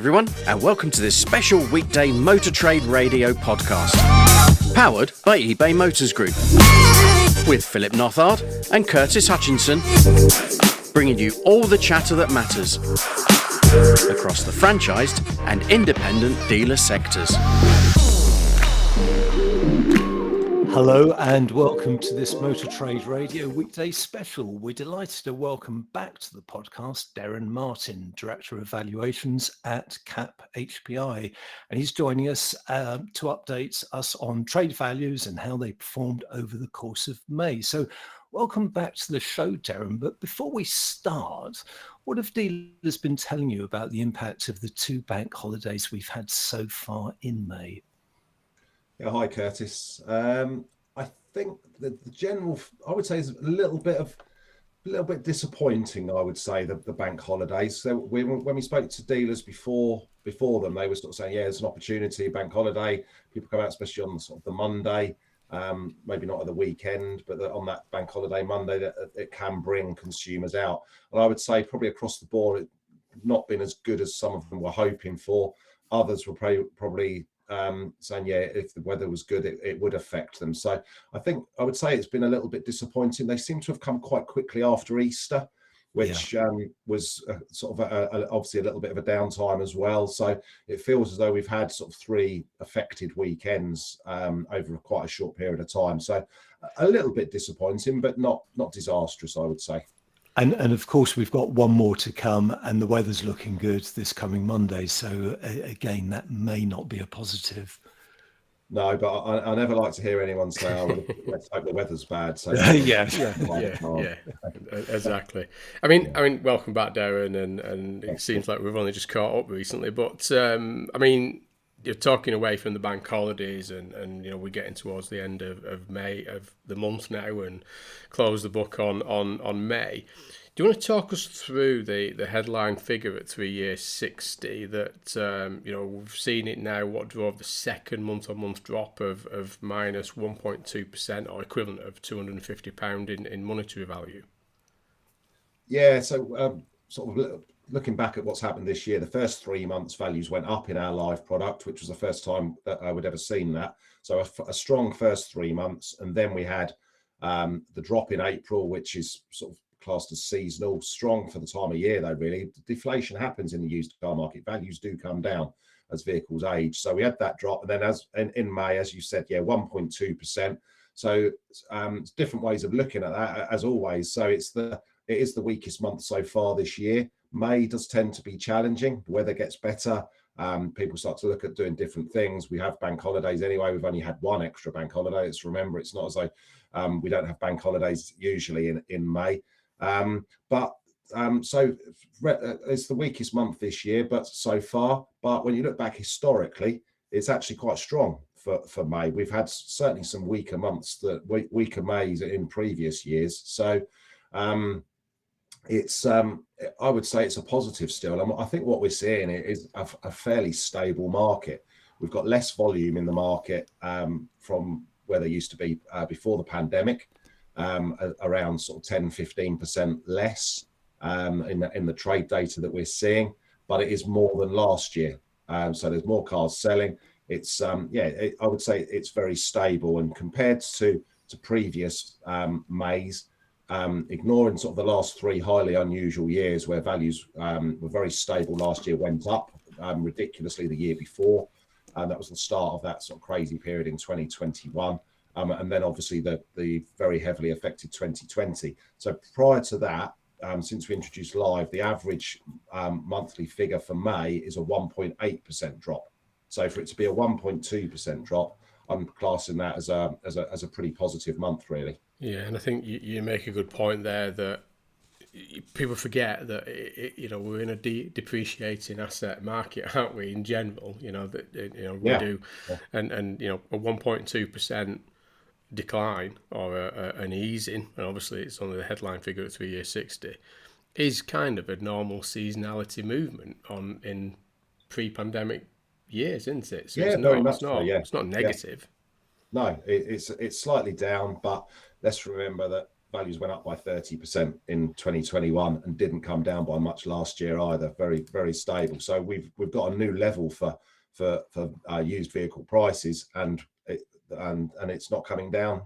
everyone, and welcome to this special weekday Motor Trade Radio podcast, powered by eBay Motors Group, with Philip Nothard and Curtis Hutchinson, bringing you all the chatter that matters across the franchised and independent dealer sectors. Hello and welcome to this Motor Trade Radio weekday special. We're delighted to welcome back to the podcast Derren Martin, Director of Valuations at CAP HPI. And he's joining us to update us on trade values and how they performed over the course of May. So welcome back to the show, Derren. But before we start, what have dealers been telling you about the impact of the two bank holidays we've had so far in May? Yeah, hi Curtis. I think the general, I would say, is a little bit disappointing. I would say the bank holidays. So when we spoke to dealers before them, they were sort of saying, yeah, it's an opportunity, bank holiday. People come out, especially on sort of the Monday, maybe not at the weekend, but on that bank holiday Monday, that it can bring consumers out. And I would say probably across the board, it's not been as good as some of them were hoping for. Others were probably saying, yeah, if the weather was good, it would affect them. So I would say it's been a little bit disappointing. They seem to have come quite quickly after Easter, which was sort of obviously a little bit of a downtime as well. So it feels as though we've had sort of three affected weekends over quite a short period of time. So a little bit disappointing, but not disastrous, I would say. And of course, we've got one more to come, and the weather's looking good this coming Monday. So again, that may not be a positive. No, but I never like to hear anyone say, "Oh, let's hope the weather's bad." So yeah, exactly. I mean, welcome back, Derren, and it seems like we've only just caught up recently. But I mean, you're talking away from the bank holidays, and you know we're getting towards the end of May of the month now, and close the book on May. Do you want to talk us through the headline figure at 3 years 60 that you know we've seen it now? What drove the second month-on-month drop of minus 1.2%, or equivalent of £250 in monetary value? Yeah, so sort of looking back at what's happened this year, the first 3 months values went up in our live product, which was the first time that I would ever seen that. So a strong first 3 months, and then we had the drop in April, which is sort of classed as seasonal, strong for the time of year though. Really, deflation happens in the used car market. Values do come down as vehicles age. So we had that drop, and then as in May, as you said, 1.2%. So different ways of looking at that, as always. So it is the weakest month so far this year. May does tend to be challenging. The weather gets better. People start to look at doing different things. We have bank holidays anyway. We've only had one extra bank holiday. Let's remember, it's not as though we don't have bank holidays usually in May. So it's the weakest month this year, but so far. But when you look back historically, it's actually quite strong for May. We've had certainly some weaker months, weaker Mays in previous years. So it's I would say it's a positive still. And I think what we're seeing is a fairly stable market. We've got less volume in the market from where there used to be before the pandemic. Around sort of 10-15% less in the trade data that we're seeing, but it is more than last year. So there's more cars selling. It's I would say it's very stable, and compared to previous Mays, ignoring sort of the last three highly unusual years where values were very stable. Last year went up ridiculously the year before, and that was the start of that sort of crazy period in 2021. And then obviously the very heavily affected 2020. So prior to that, since we introduced live, the average monthly figure for May is a 1.8% drop. So for it to be a 1.2% drop, I'm classing that as a pretty positive month, really. Yeah, and I think you make a good point there that people forget that we're in a depreciating asset market, aren't we? In general, we do, and a 1.2% decline or an easing, and obviously it's only the headline figure at 3 years 60, is kind of a normal seasonality movement in pre-pandemic years, isn't it? So it's not negative. No, it's slightly down, but let's remember that values went up by 30% in 2021 and didn't come down by much last year either. Very, very stable. So we've got a new level for used vehicle prices, and it's not coming down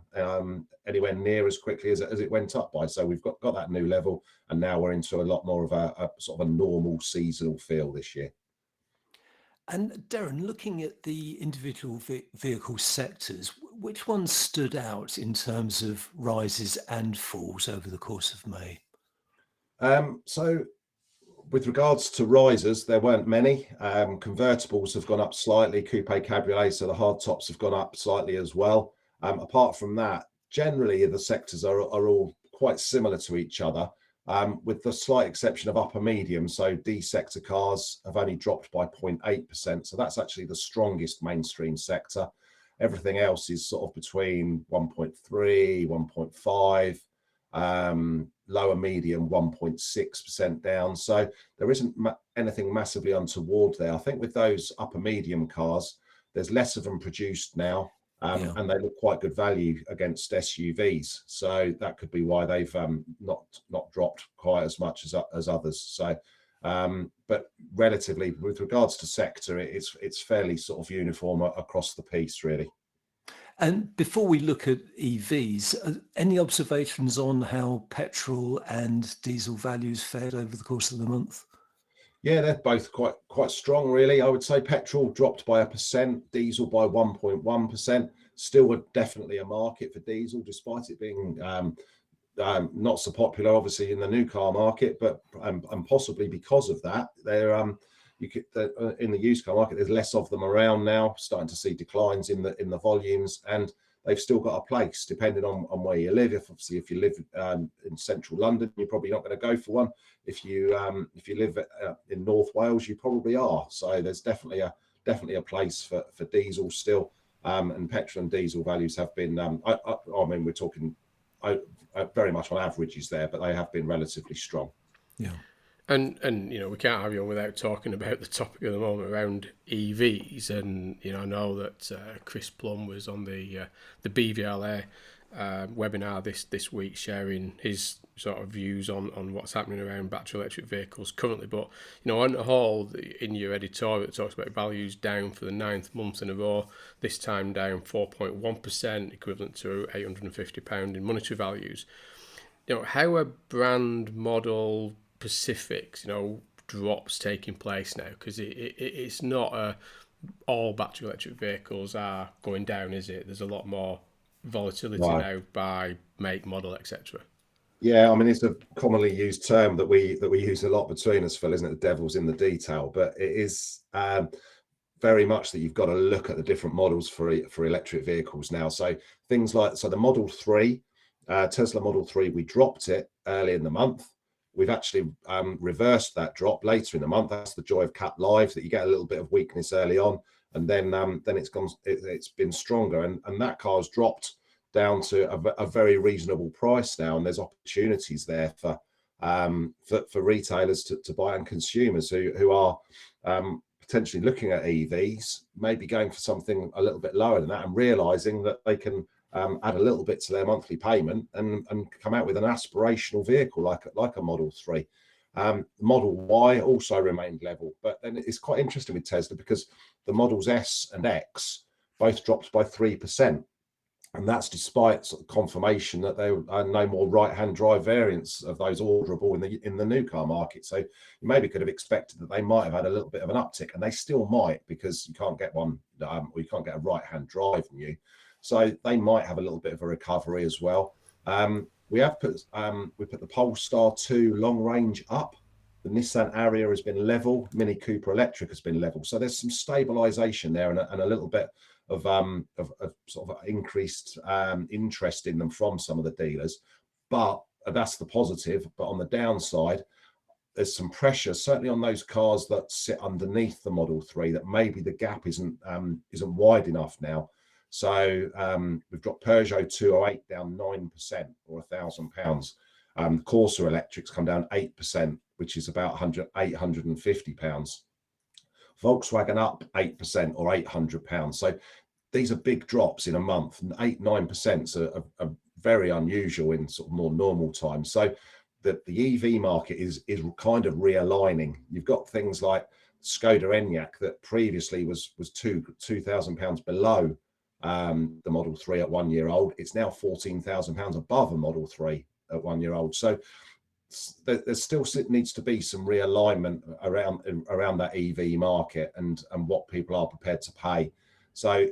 anywhere near as quickly as it went up by. So we've got that new level, and now we're into a lot more of a sort of a normal seasonal feel this year. And Derren, looking at the individual vehicle sectors, which ones stood out in terms of rises and falls over the course of May? So with regards to risers, there weren't many. Convertibles have gone up slightly, coupe cabriolet, so the hard tops have gone up slightly as well. Apart from that, generally the sectors are all quite similar to each other, with the slight exception of upper medium. So D sector cars have only dropped by 0.8%. So that's actually the strongest mainstream sector. Everything else is sort of between 1.3, 1.5, lower medium 1.6% down. So there isn't anything massively untoward there. I think with those upper medium cars, there's less of them produced now. And they look quite good value against SUVs, so that could be why they've not dropped quite as much as others. So, but relatively, with regards to sector, it's fairly sort of uniform across the piece, really. And before we look at EVs, any observations on how petrol and diesel values fared over the course of the month? Yeah, they're both quite strong, really. I would say petrol dropped by 1%, diesel by 1.1%. Still definitely a market for diesel, despite it being not so popular, obviously, in the new car market. But and possibly because of that, they're in the used car market, there's less of them around now. Starting to see declines in the volumes, and they've still got a place depending on where you live. If you live in central London, you're probably not going to go for one. If you live in North Wales, you probably are. So there's definitely a place for diesel still, and petrol and diesel values have been. I mean, we're talking very much on averages there, but they have been relatively strong. Yeah. And we can't have you on without talking about the topic of the moment around EVs. And I know that Chris Plum was on the BVLA webinar this week, sharing his sort of views on what's happening around battery electric vehicles currently. But on the whole, in your editorial, it talks about values down for the 9th month in a row. This time down 4.1%, equivalent to £850 in monetary values. How are brand model specifics, drops taking place now? Because it's not all battery electric vehicles are going down, is it? There's a lot more volatility now by make, model, etc. Yeah, I mean, it's a commonly used term that we use a lot between us, Phil, isn't it? The devil's in the detail, but it is very much that you've got to look at the different models for electric vehicles now. So things like the Model 3, Tesla Model 3, we dropped it early in the month. We've actually reversed that drop later in the month. That's the joy of Cat Live, that you get a little bit of weakness early on, and then it's been stronger, and that car's dropped down to a very reasonable price now, and there's opportunities there for retailers to buy, and consumers who are potentially looking at EVs, maybe going for something a little bit lower than that, and realizing that they can add a little bit to their monthly payment and come out with an aspirational vehicle like a Model 3. Model Y also remained level, but then it's quite interesting with Tesla because the Models S and X both dropped by 3%, and that's despite sort of confirmation that there are no more right-hand drive variants of those orderable in the new car market. So you maybe could have expected that they might have had a little bit of an uptick, and they still might, because you can't get one, or you can't get a right-hand drive new. So they might have a little bit of a recovery as well. We put the Polestar 2 long range up. The Nissan Ariya has been level. Mini Cooper Electric has been level. So there's some stabilisation there, and a little bit of sort of increased interest in them from some of the dealers. But that's the positive. But on the downside, there's some pressure, certainly on those cars that sit underneath the Model 3, that maybe the gap isn't wide enough now. So we've got Peugeot 208 down 9%, or £1,000. Corsa Electric's come down 8%, which is about £850. Volkswagen up 8%, or £800. So these are big drops in a month, and 8-9% are very unusual in sort of more normal times. So the EV market is kind of realigning. You've got things like Skoda Enyaq that previously was £2,000 below the Model 3 at 1 year old. It's now £14,000 above a Model 3 at 1 year old. So there still needs to be some realignment around that EV market and what people are prepared to pay. So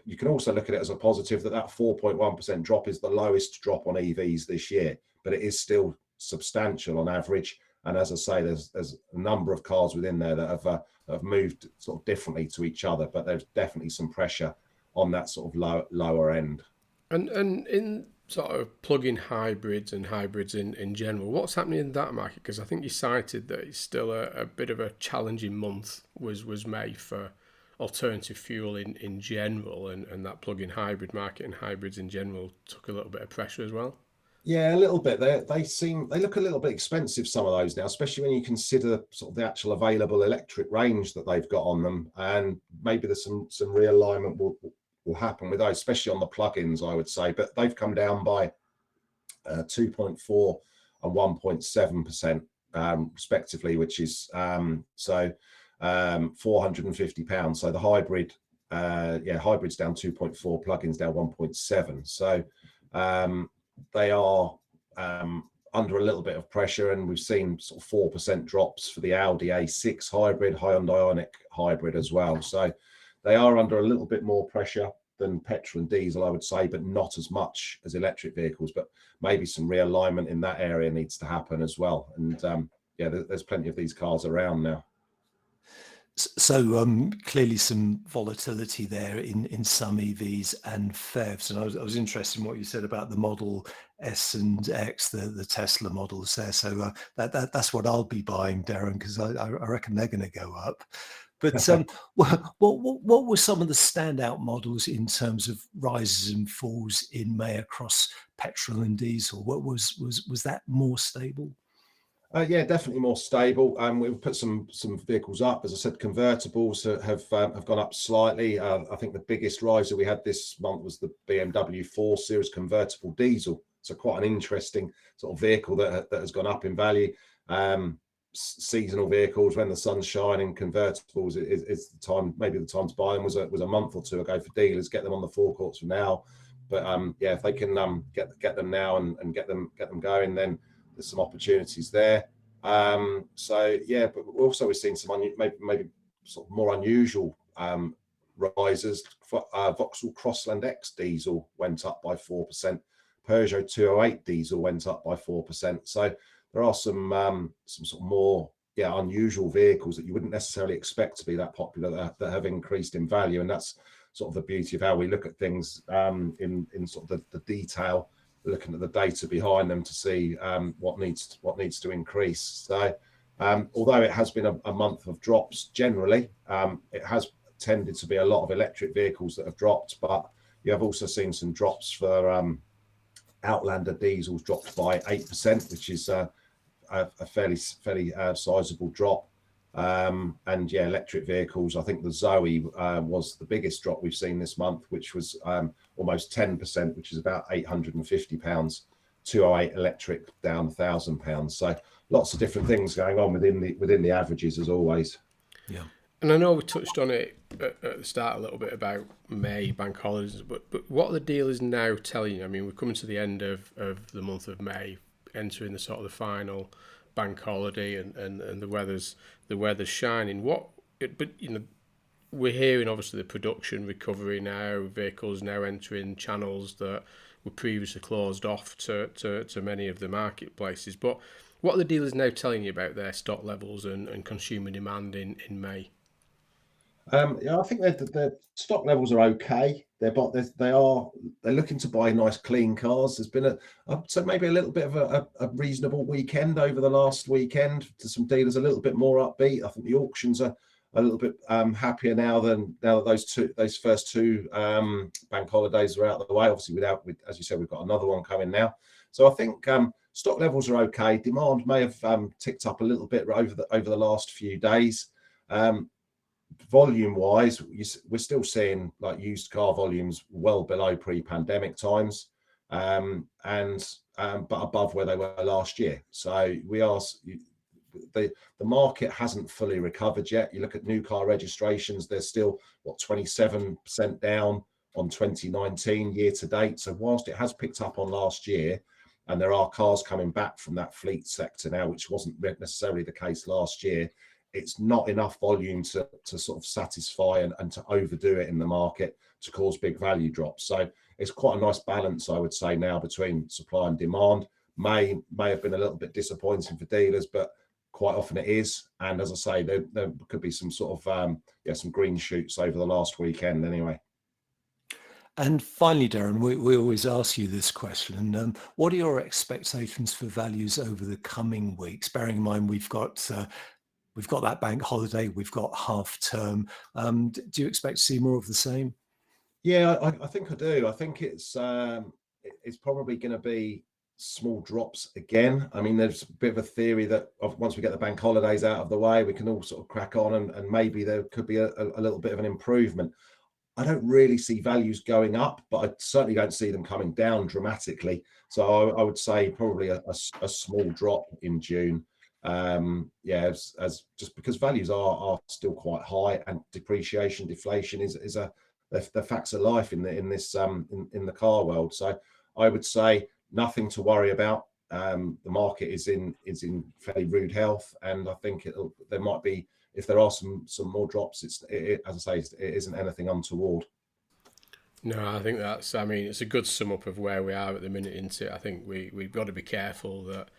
you can also look at it as a positive that 4.1% drop is the lowest drop on EVs this year, but it is still substantial on average. And as I say, there's a number of cars within there that have moved sort of differently to each other, but there's definitely some pressure on that sort of lower end. And in sort of plug-in hybrids and hybrids in general, what's happening in that market? Because I think you cited that it's still a bit of a challenging month was May for alternative fuel in general, and that plug-in hybrid market and hybrids in general took a little bit of pressure as well. Yeah, a little bit. They look a little bit expensive, some of those now, especially when you consider sort of the actual available electric range that they've got on them, and maybe there's some realignment will happen with those, especially on the plugins, I would say. But they've come down by 2.4 and 1.7% respectively, which is £450. So the hybrid, hybrid's down 2.4, plugins down 1.7. So they are under a little bit of pressure, and we've seen sort of 4% drops for the Audi A6 hybrid, Hyundai Ioniq hybrid as well. So they are under a little bit more pressure than petrol and diesel, I would say, but not as much as electric vehicles. But maybe some realignment in that area needs to happen as well. And there's plenty of these cars around now. So clearly some volatility there in some EVs and PHEVs. And I was interested in what you said about the Model S and X, the Tesla models there. So that's what I'll be buying, Derren, because I reckon they're going to go up. But what were some of the standout models in terms of rises and falls in May across petrol and diesel? What was that more stable? Yeah, definitely more stable. We've put some vehicles up. As I said, convertibles have gone up slightly. I think the biggest rise that we had this month was the BMW 4 Series convertible diesel. So quite an interesting sort of vehicle that has gone up in value. Seasonal vehicles, when the sun's shining, convertibles is the time. Maybe the time to buy them was a month or two ago for dealers. Get them on the forecourts for now. But if they can get them now and get them going, then there's some opportunities there. But also we've seen some maybe sort of more unusual rises. Vauxhall Crossland X diesel went up by 4%. Peugeot 208 diesel went up by 4%. So there are some sort of more unusual vehicles that you wouldn't necessarily expect to be that popular that have increased in value, and that's sort of the beauty of how we look at things in sort of the detail, looking at the data behind them to see what needs to increase. So although it has been a month of drops generally, it has tended to be a lot of electric vehicles that have dropped, but you have also seen some drops for Outlander diesels dropped by 8%, which is a fairly sizable drop. Electric vehicles, I think the Zoe was the biggest drop we've seen this month, which was almost 10%, which is about £850. 208 electric down £1,000. So lots of different things going on within the averages as always. Yeah. And I know we touched on it at the start a little bit about May bank holidays, but what are the dealers now telling you? I mean, we're coming to the end of the month of May, entering the sort of the final bank holiday, and the weather's shining. We're hearing obviously the production recovery now, vehicles now entering channels that were previously closed off to many of the marketplaces. But what are the dealers now telling you about their stock levels and consumer demand in May? I think their stock levels are okay. They're looking to buy nice clean cars. There's been so maybe a little bit of a reasonable weekend over the last weekend. To some dealers a little bit more upbeat. I think the auctions are a little bit happier now that those first two bank holidays are out of the way. Obviously, as you said, we've got another one coming now. So I think stock levels are okay. Demand may have ticked up a little bit over the last few days. Volume wise, we're still seeing like used car volumes well below pre-pandemic times. but above where they were last year. So the market hasn't fully recovered yet. You look at new car registrations, they're still 27% down on 2019 year to date. So whilst it has picked up on last year, and there are cars coming back from that fleet sector now, which wasn't necessarily the case last year, it's not enough volume to sort of satisfy and to overdo it in the market to cause big value drops. So it's quite a nice balance, I would say, now between supply and demand. May have been a little bit disappointing for dealers, but quite often it is. And as I say, there could be some sort of some green shoots over the last weekend anyway. And finally, Derren, we always ask you this question. What are your expectations for values over the coming weeks? Bearing in mind we've got that bank holiday, we've got half term. Do you expect to see more of the same? Yeah, I think I do. I think it's probably going to be small drops again. I mean, there's a bit of a theory that once we get the bank holidays out of the way, we can all sort of crack on and maybe there could be a little bit of an improvement. I don't really see values going up, but I certainly don't see them coming down dramatically. So I would say probably a small drop in June. As just because values are still quite high, and depreciation, deflation is the facts of life in the car world. So I would say nothing to worry about. The market is in fairly rude health, and I think there might be, if there are some more drops, as I say, it isn't anything untoward. No, I think it's a good sum up of where we are at the minute into it. I think we've got to be careful that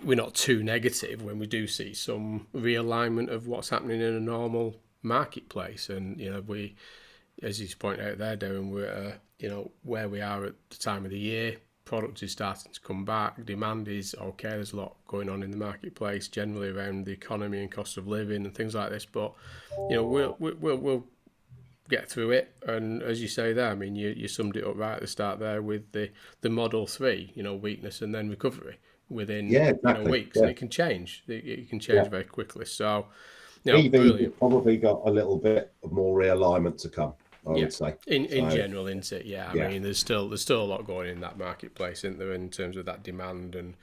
we're not too negative when we do see some realignment of what's happening in a normal marketplace. And, we, as you point out there, Derren, we're, where we are at the time of the year. Product is starting to come back. Demand is okay. There's a lot going on in the marketplace generally around the economy and cost of living and things like this. But we'll get through it. And as you say there, I mean, you summed it up right at the start there with the Model 3, weakness and then recovery within weeks, and it can change. It can change very quickly. So, EV probably got a little bit of more realignment to come. I would say in general, isn't it? Yeah, I mean, there's still a lot going in that marketplace, isn't there, in terms of that demand and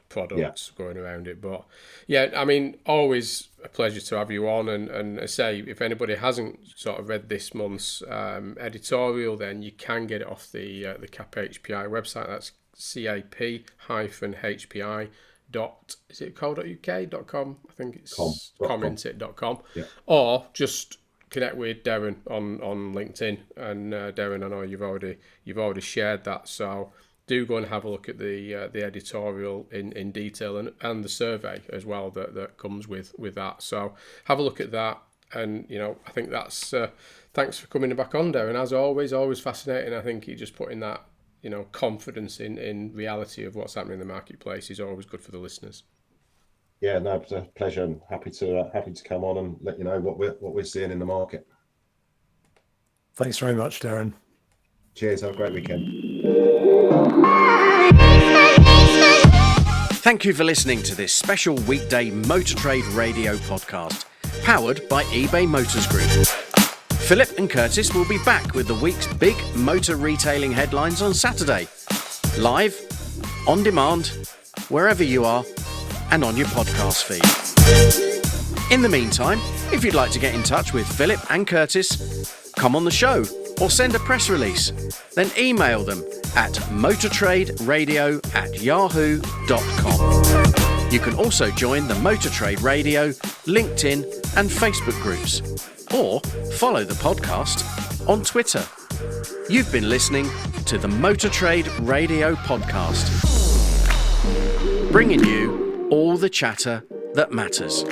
products going around it. But I mean, always a pleasure to have you on. And I say, if anybody hasn't sort of read this month's editorial, then you can get it off the CAP HPI website. That's cap-hpi. Is it co.uk.com? I think it's commentit.com. Or just connect with Derren on LinkedIn, and Derren, I know you've already shared that, so do go and have a look at the editorial in detail and the survey as well that comes with that. So have a look at that, and I think that's thanks for coming back on, Derren. As always fascinating. I think you just putting that confidence in reality of what's happening in the marketplace is always good for the listeners. Yeah, no, it's a pleasure, and happy to come on and let you know what we're seeing in the market. Thanks very much, Derren. Cheers. Have a great weekend. Thank you for listening to this special weekday Motor Trade Radio podcast, powered by eBay Motors Group. Philip and Curtis will be back with the week's big motor retailing headlines on Saturday. Live, on demand, wherever you are, and on your podcast feed. In the meantime, if you'd like to get in touch with Philip and Curtis, come on the show or send a press release, then email them at motortraderadio@yahoo.com. You can also join the Motor Trade Radio, LinkedIn and Facebook groups, or follow the podcast on Twitter. You've been listening to the Motor Trade Radio podcast, bringing you all the chatter that matters.